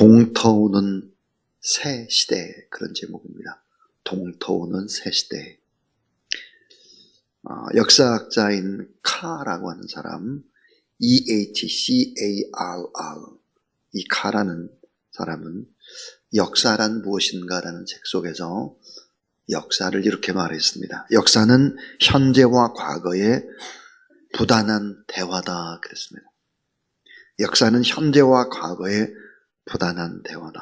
동터오는 새 시대, 그런 제목입니다. 동터오는 새 시대. 역사학자인 카라고 하는 사람, E-A-T-C-A-R-R, 이 카라는 사람은 역사란 무엇인가라는 책 속에서 역사를 이렇게 말했습니다. 역사는 현재와 과거의 부단한 대화다 그랬습니다. 역사는 현재와 과거의 부단한 대화다.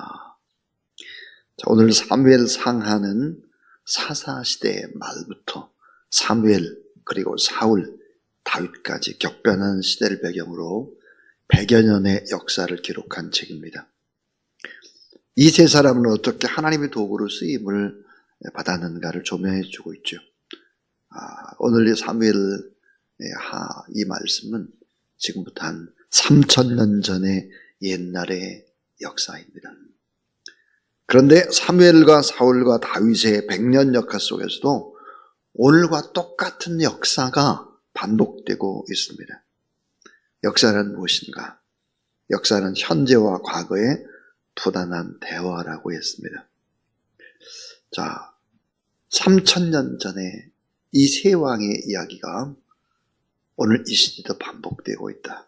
자, 오늘 사무엘 상하는 사사시대의 말부터 사무엘 그리고 사울, 다윗까지 격변한 시대를 배경으로 100여 년의 역사를 기록한 책입니다. 이 세 사람은 어떻게 하나님의 도구로 쓰임을 받았는가를 조명해 주고 있죠. 오늘 이 사무엘의 이 말씀은 지금부터 한 3000년 전의 옛날의 역사입니다. 그런데 사무엘과 사울과 다윗의 100년 역사 속에서도 오늘과 똑같은 역사가 반복되고 있습니다. 역사는 무엇인가? 역사는 현재와 과거의 부단한 대화라고 했습니다. 자, 3000년 전에 이 세 왕의 이야기가 오늘 이 시대도 반복되고 있다.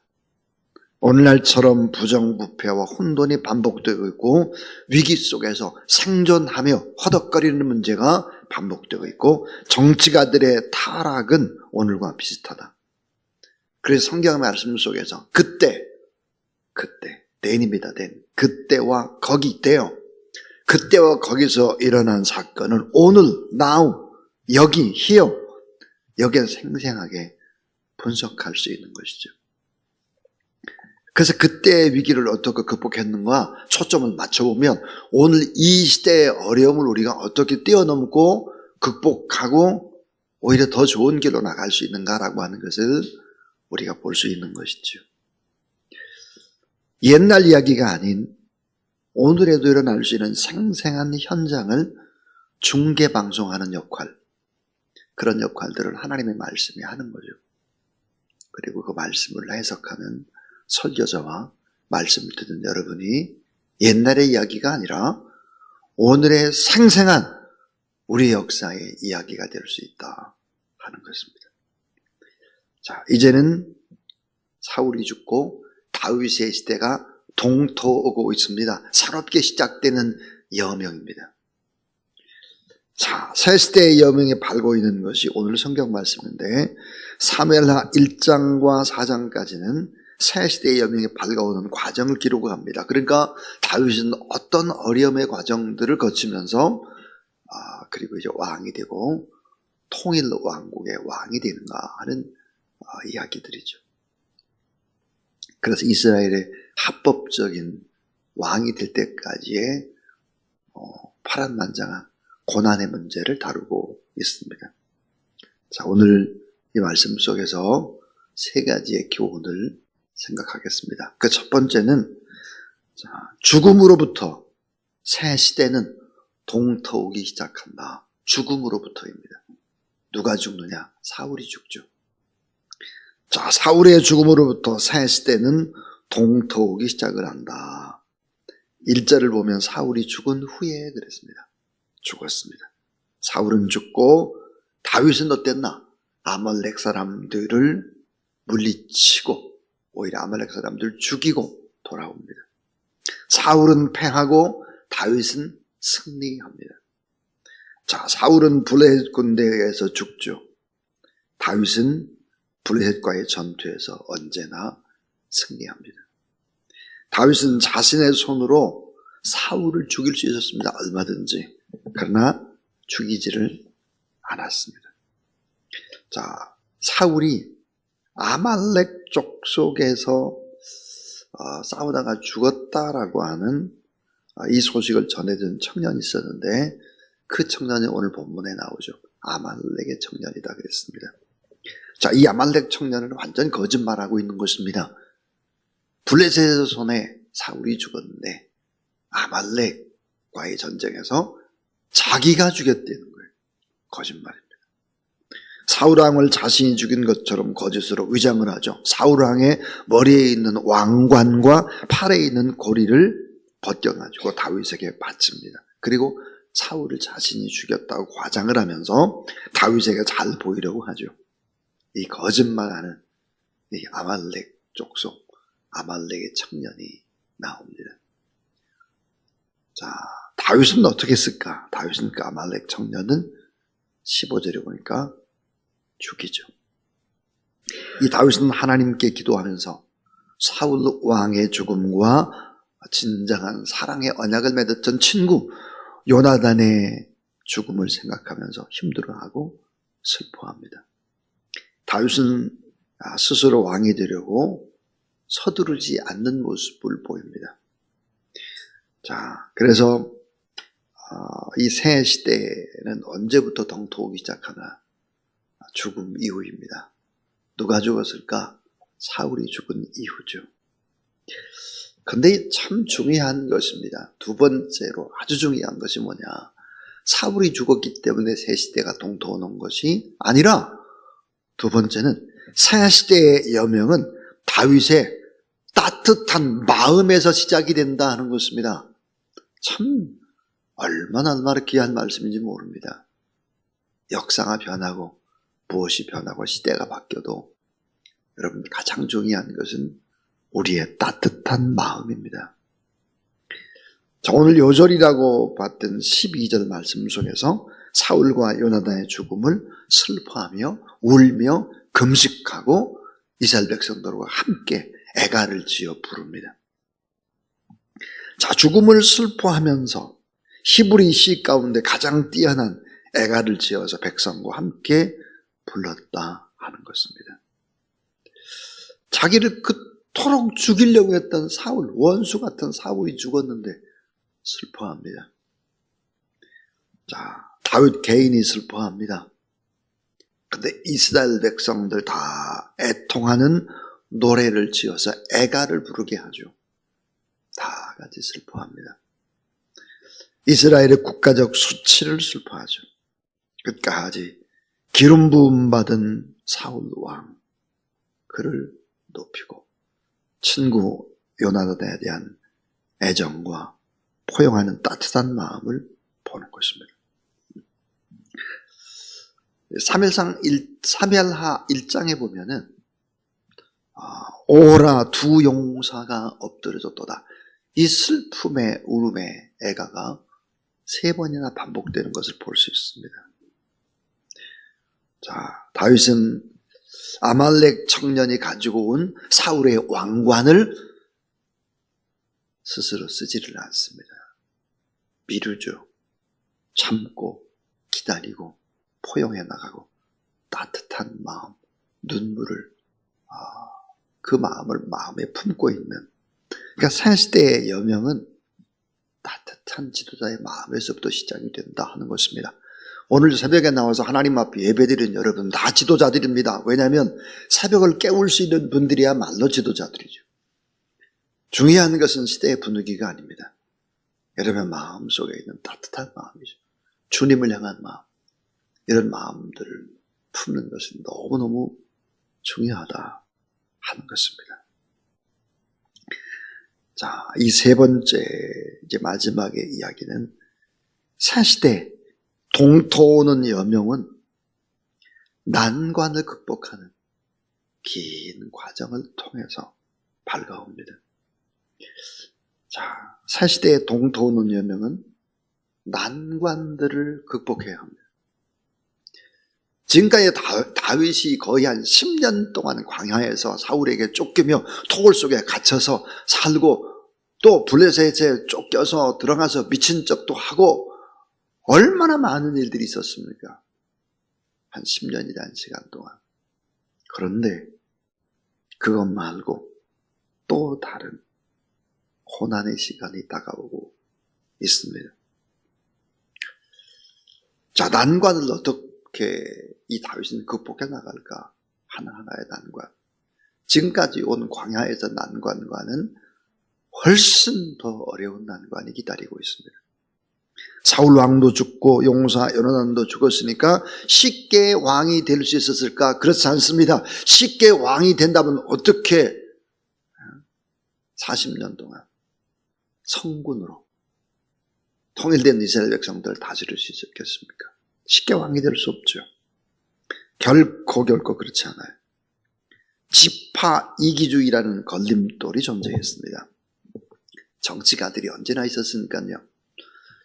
오늘날처럼 부정부패와 혼돈이 반복되고 있고 위기 속에서 생존하며 허덕거리는 문제가 반복되고 있고 정치가들의 타락은 오늘과 비슷하다. 그래서 성경 말씀 속에서 그때 then입니다. then. 그때와 거기 때요. 그때와 거기서 일어난 사건은 오늘 now 여기 here 여기에 생생하게 분석할 수 있는 것이죠. 그래서 그때의 위기를 어떻게 극복했는가 초점을 맞춰보면 오늘 이 시대의 어려움을 우리가 어떻게 뛰어넘고 극복하고 오히려 더 좋은 길로 나갈 수 있는가라고 하는 것을 우리가 볼 수 있는 것이죠. 옛날 이야기가 아닌 오늘에도 일어날 수 있는 생생한 현장을 중계방송하는 역할, 그런 역할들을 하나님의 말씀이 하는 거죠. 그리고 그 말씀을 해석하는 설교자와 말씀을 듣는 여러분이 옛날의 이야기가 아니라 오늘의 생생한 우리 역사의 이야기가 될 수 있다 하는 것입니다. 자, 이제는 사울이 죽고 다윗의 시대가 동토오고 있습니다. 새롭게 시작되는 여명입니다. 자, 새 시대의 여명에 발고 있는 것이 오늘 성경 말씀인데 사무엘하 1장과 4장까지는 새 시대의 여명에 밝아오는 과정을 기록합니다. 그러니까 다윗은 어떤 어려움의 과정들을 거치면서 그리고 이제 왕이 되고 통일 왕국의 왕이 되는가 하는 이야기들이죠. 그래서 이스라엘의 합법적인 왕이 될 때까지의 파란만장한 고난의 문제를 다루고 있습니다. 자, 오늘 이 말씀 속에서 세 가지의 교훈을 생각하겠습니다. 그 첫 번째는 죽음으로부터 새 시대는 동터오기 시작한다. 죽음으로부터입니다. 누가 죽느냐? 사울이 죽죠. 자, 사울의 죽음으로부터 새 시대는 동터오기 시작을 한다. 1절을 보면 사울이 죽은 후에 그랬습니다. 죽었습니다. 사울은 죽고 다윗은 어땠나? 아말렉 사람들을 물리치고 오히려 아말렉 사람들을 죽이고 돌아옵니다. 사울은 패하고 다윗은 승리합니다. 자, 사울은 블레셋 군대에서 죽죠. 다윗은 블레셋과의 전투에서 언제나 승리합니다. 다윗은 자신의 손으로 사울을 죽일 수 있었습니다. 얼마든지. 그러나 죽이지를 않았습니다. 자, 사울이 아말렉 족속에서 싸우다가 죽었다라고 하는 이 소식을 전해준 청년이 있었는데 그 청년이 오늘 본문에 나오죠. 아말렉의 청년이다 그랬습니다. 자, 이 아말렉 청년은 완전 거짓말하고 있는 것입니다. 블레셋의 손에 사울이 죽었는데 아말렉과의 전쟁에서 자기가 죽였다는 거예요. 거짓말입니다. 사울왕을 자신이 죽인 것처럼 거짓으로 위장을 하죠. 사울왕의 머리에 있는 왕관과 팔에 있는 고리를 벗겨가지고 다윗에게 바칩니다. 그리고 사울을 자신이 죽였다고 과장을 하면서 다윗에게 잘 보이려고 하죠. 이 거짓말하는 이 아말렉 족속, 아말렉의 청년이 나옵니다. 자, 다윗은 어떻게 했을까? 다윗은 그 아말렉 청년은 15절에 보니까 죽이죠. 이 다윗은 하나님께 기도하면서 사울 왕의 죽음과 진정한 사랑의 언약을 맺었던 친구 요나단의 죽음을 생각하면서 힘들어하고 슬퍼합니다. 다윗은 스스로 왕이 되려고 서두르지 않는 모습을 보입니다. 자, 그래서 이 새 시대는 언제부터 동토하기 시작하나? 죽음 이후입니다. 누가 죽었을까? 사울이 죽은 이후죠. 근데 참 중요한 것입니다. 두 번째로 아주 중요한 것이 뭐냐? 사울이 죽었기 때문에 새 시대가 동토하는 것이 아니라 두 번째는 새 시대의 여명은 다윗의 따뜻한 마음에서 시작이 된다 하는 것입니다. 참 얼마나 귀한 말씀인지 모릅니다. 역사가 변하고 무엇이 변하고 시대가 바뀌어도 여러분 가장 중요한 것은 우리의 따뜻한 마음입니다. 자, 오늘 요절이라고 봤던 12절 말씀 속에서 사울과 요나단의 죽음을 슬퍼하며 울며 금식하고 이스라엘 백성들과 함께 애가를 지어 부릅니다. 자, 죽음을 슬퍼하면서 히브리 시 가운데 가장 뛰어난 애가를 지어서 백성과 함께 불렀다 하는 것입니다. 자기를 그토록 죽이려고 했던 사울, 원수 같은 사울이 죽었는데 슬퍼합니다. 자, 다윗 개인이 슬퍼합니다. 근데 이스라엘 백성들 다 애통하는 노래를 지어서 애가를 부르게 하죠. 다 같이 슬퍼합니다. 이스라엘의 국가적 수치를 슬퍼하죠. 끝까지 기름 부음 받은 사울 왕, 그를 높이고 친구 요나단에 대한 애정과 포용하는 따뜻한 마음을 보는 것입니다. 사무엘하 1장에 보면은 오라 두 용사가 엎드려졌도다. 이 슬픔의 울음의 애가가 3번이나 반복되는 것을 볼 수 있습니다. 자, 다윗은 아말렉 청년이 가지고 온 사울의 왕관을 스스로 쓰지를 않습니다. 미루죠. 참고 기다리고 포용해 나가고 따뜻한 마음, 눈물을 그 마음을 마음에 품고 있는, 그러니까 새 시대의 여명은 따뜻한 지도자의 마음에서부터 시작이 된다 하는 것입니다. 오늘 새벽에 나와서 하나님 앞에 예배드리는 여러분 다 지도자들입니다. 왜냐하면 새벽을 깨울 수 있는 분들이야말로 지도자들이죠. 중요한 것은 시대의 분위기가 아닙니다. 여러분의 마음속에 있는 따뜻한 마음이죠. 주님을 향한 마음, 이런 마음들을 품는 것은 너무너무 중요하다 하는 것입니다. 자, 이 3번째 이제 마지막의 이야기는 새 시대 동토하는 여명은 난관을 극복하는 긴 과정을 통해서 밝아옵니다. 자, 새 시대의 동토하는 여명은 난관들을 극복해야 합니다. 지금까지 다윗이 거의 한 10년 동안 광야에서 사울에게 쫓기며 토굴 속에 갇혀서 살고 또 블레셋에 쫓겨서 들어가서 미친 척도 하고 얼마나 많은 일들이 있었습니까? 한 10년이라는 시간 동안. 그런데 그것 말고 또 다른 고난의 시간이 다가오고 있습니다. 자, 난관을 어떻게 이 다윗은 극복해 나갈까? 하나하나의 난관. 지금까지 온 광야에서 난관과는 훨씬 더 어려운 난관이 기다리고 있습니다. 사울 왕도 죽고 용사 요나단도 죽었으니까 쉽게 왕이 될 수 있었을까? 그렇지 않습니다. 쉽게 왕이 된다면 어떻게 40년 동안 성군으로 통일된 이스라엘 백성들을 다스릴 수 있었겠습니까? 쉽게 왕이 될 수 없죠. 결코 그렇지 않아요. 지파 이기주의라는 걸림돌이 존재했습니다. 정치가들이 언제나 있었으니까요.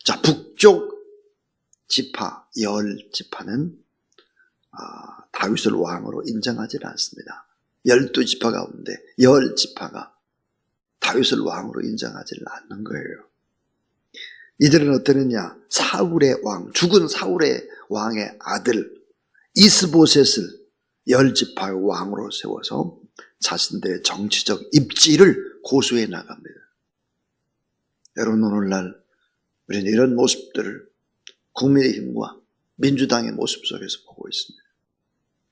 자, 북쪽 지파, 열 지파는 다윗을 왕으로 인정하지 않습니다. 12지파 가운데 10지파가 다윗을 왕으로 인정하지 않는 거예요. 이들은 어떠느냐? 사울의 왕, 죽은 사울의 왕의 아들 이스보셋을 10지파의 왕으로 세워서 자신들의 정치적 입지를 고수해 나갑니다. 여러분, 오늘날 우리는 이런 모습들을 국민의힘과 민주당의 모습 속에서 보고 있습니다.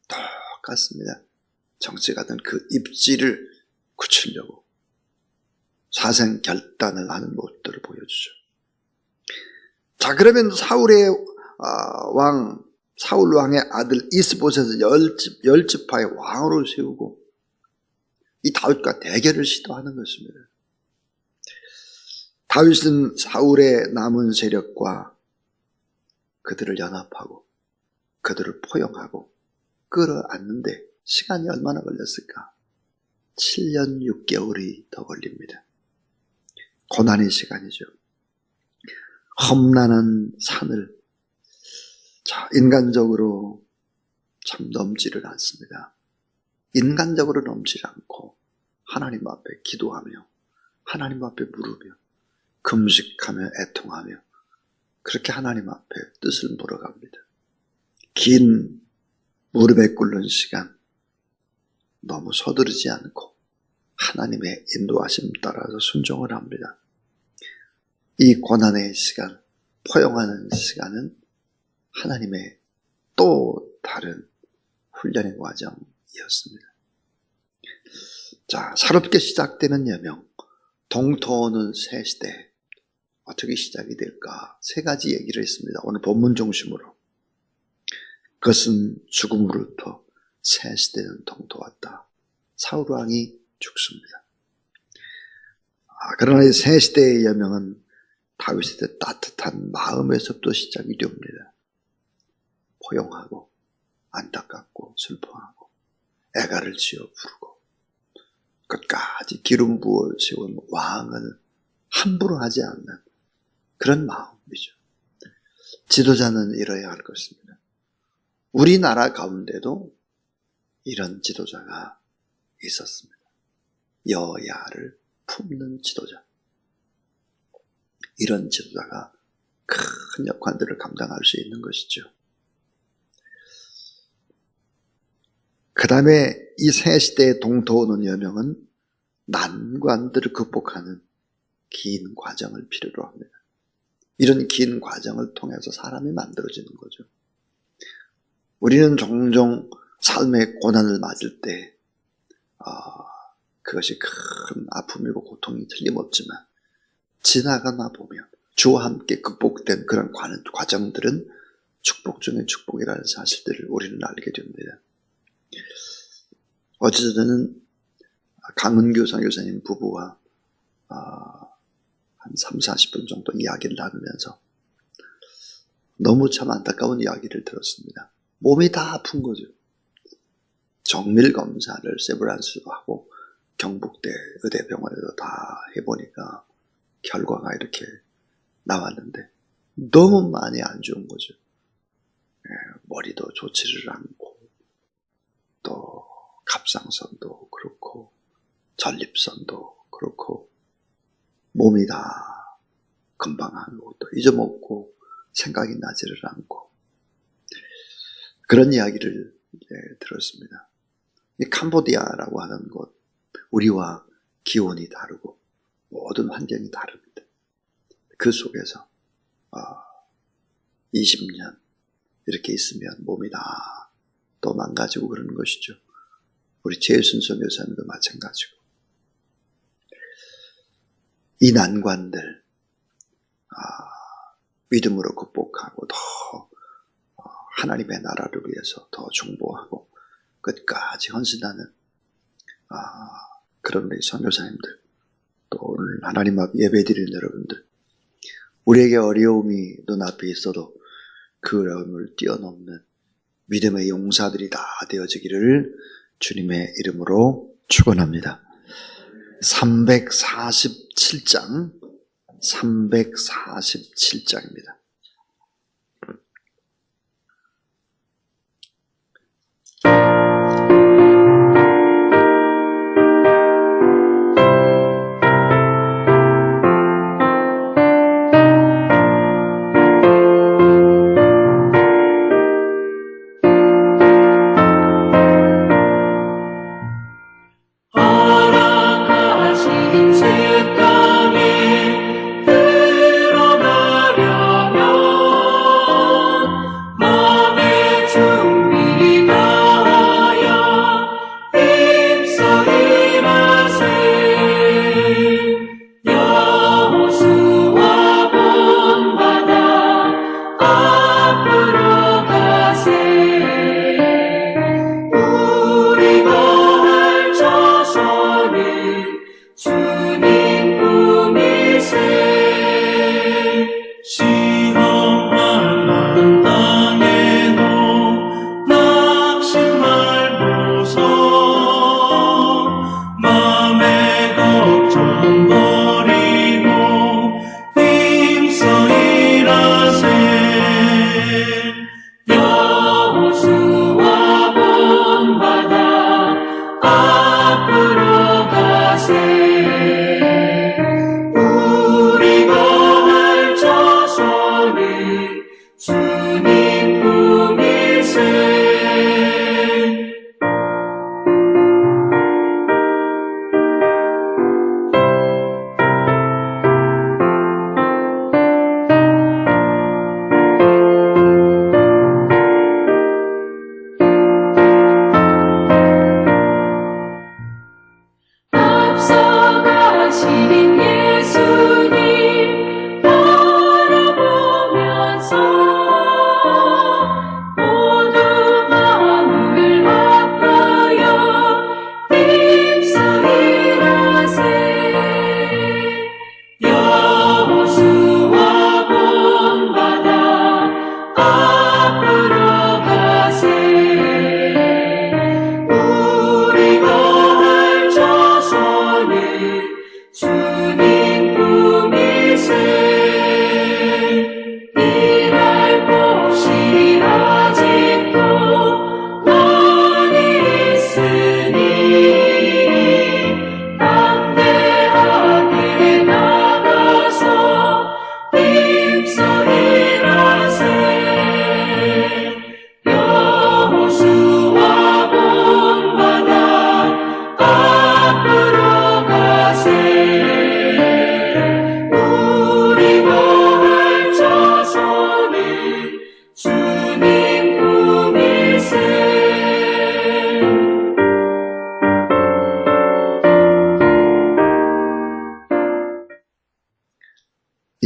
똑같습니다. 정치가든 그 입지를 굳히려고 사생 결단을 하는 모습들을 보여주죠. 자, 그러면 사울 왕의 아들 이스보셋을 10지파의 왕으로 세우고 이 다윗과 대결을 시도하는 것입니다. 다윗은 사울의 남은 세력과 그들을 연합하고 그들을 포용하고 끌어안는데 시간이 얼마나 걸렸을까? 7년 6개월이 더 걸립니다. 고난의 시간이죠. 험난한 산을 인간적으로 참 넘지를 않습니다. 인간적으로 넘지 않고 하나님 앞에 기도하며 하나님 앞에 물으며 금식하며 애통하며 그렇게 하나님 앞에 뜻을 물어갑니다. 긴 무릎에 꿇는 시간, 너무 서두르지 않고 하나님의 인도하심 따라서 순종을 합니다. 이 고난의 시간, 포용하는 시간은 하나님의 또 다른 훈련의 과정이었습니다. 자, 새롭게 시작되는 여명, 동토는 새 시대. 어떻게 시작이 될까? 세 가지 얘기를 했습니다. 오늘 본문 중심으로. 그것은 죽음으로부터 새 시대는 동토왔다. 사울 왕이 죽습니다. 그러나 이 새 시대의 여명은 다윗의 따뜻한 마음에서부터 시작이 됩니다. 포용하고 안타깝고 슬퍼하고 애가를 지어 부르고 끝까지 기름 부어 세운 왕을 함부로 하지 않는 그런 마음이죠. 지도자는 이뤄야 할 것입니다. 우리나라 가운데도 이런 지도자가 있었습니다. 여야를 품는 지도자. 이런 지도자가 큰 역할들을 감당할 수 있는 것이죠. 그 다음에 이 새 시대의 동토오는 여명은 난관들을 극복하는 긴 과정을 필요로 합니다. 이런 긴 과정을 통해서 사람이 만들어지는 거죠. 우리는 종종 삶의 고난을 맞을 때 그것이 큰 아픔이고 고통이 틀림없지만 지나가나 보면 주와 함께 극복된 그런 과정들은 축복 중에 축복이라는 사실들을 우리는 알게 됩니다. 어제 저는 강은규 선교사님 부부와 한 30-40분 정도 이야기를 나누면서 너무 참 안타까운 이야기를 들었습니다. 몸이 다 아픈 거죠. 정밀 검사를 세브란스도 하고 경북대 의대병원에도 다 해보니까 결과가 이렇게 나왔는데 너무 많이 안 좋은 거죠. 머리도 좋지를 않고 또 갑상선도 그렇고 전립선도 그렇고 몸이 다 금방 하고 또 잊어먹고 생각이 나지를 않고 그런 이야기를 들었습니다. 이 캄보디아라고 하는 곳, 우리와 기온이 다르고 모든 환경이 다릅니다. 그 속에서 20년 이렇게 있으면 몸이 다 또 망가지고 그러는 것이죠. 우리 최순 선교사님도 마찬가지고 이 난관들 믿음으로 극복하고 더 하나님의 나라를 위해서 더 중보하고 끝까지 헌신하는 그런 우리 선교사님들 또 오늘 하나님 앞 예배드리는 여러분들, 우리에게 어려움이 눈앞에 있어도 그 어려움을 뛰어넘는 믿음의 용사들이 다 되어지기를 주님의 이름으로 축원합니다. 347장입니다.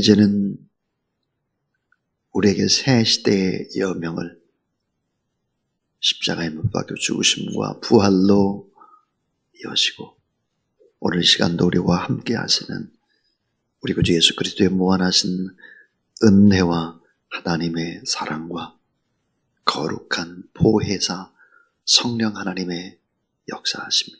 이제는 우리에게 새 시대의 여명을 십자가에 못 박혀 죽으심과 부활로 이어시고 오늘 시간도 우리와 함께 하시는 우리 구주 예수 그리스도의 무한하신 은혜와 하나님의 사랑과 거룩한 보혜사 성령 하나님의 역사하심이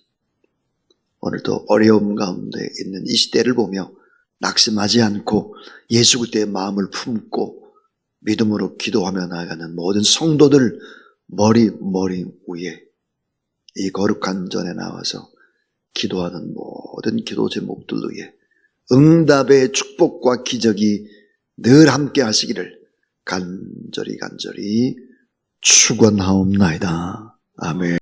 오늘도 어려움 가운데 있는 이 시대를 보며 낙심하지 않고 예수 그리스도의 마음을 품고 믿음으로 기도하며 나아가는 모든 성도들 머리 위에 이 거룩한 전에 나와서 기도하는 모든 기도 제목들 위에 응답의 축복과 기적이 늘 함께 하시기를 간절히 축원하옵나이다. 아멘.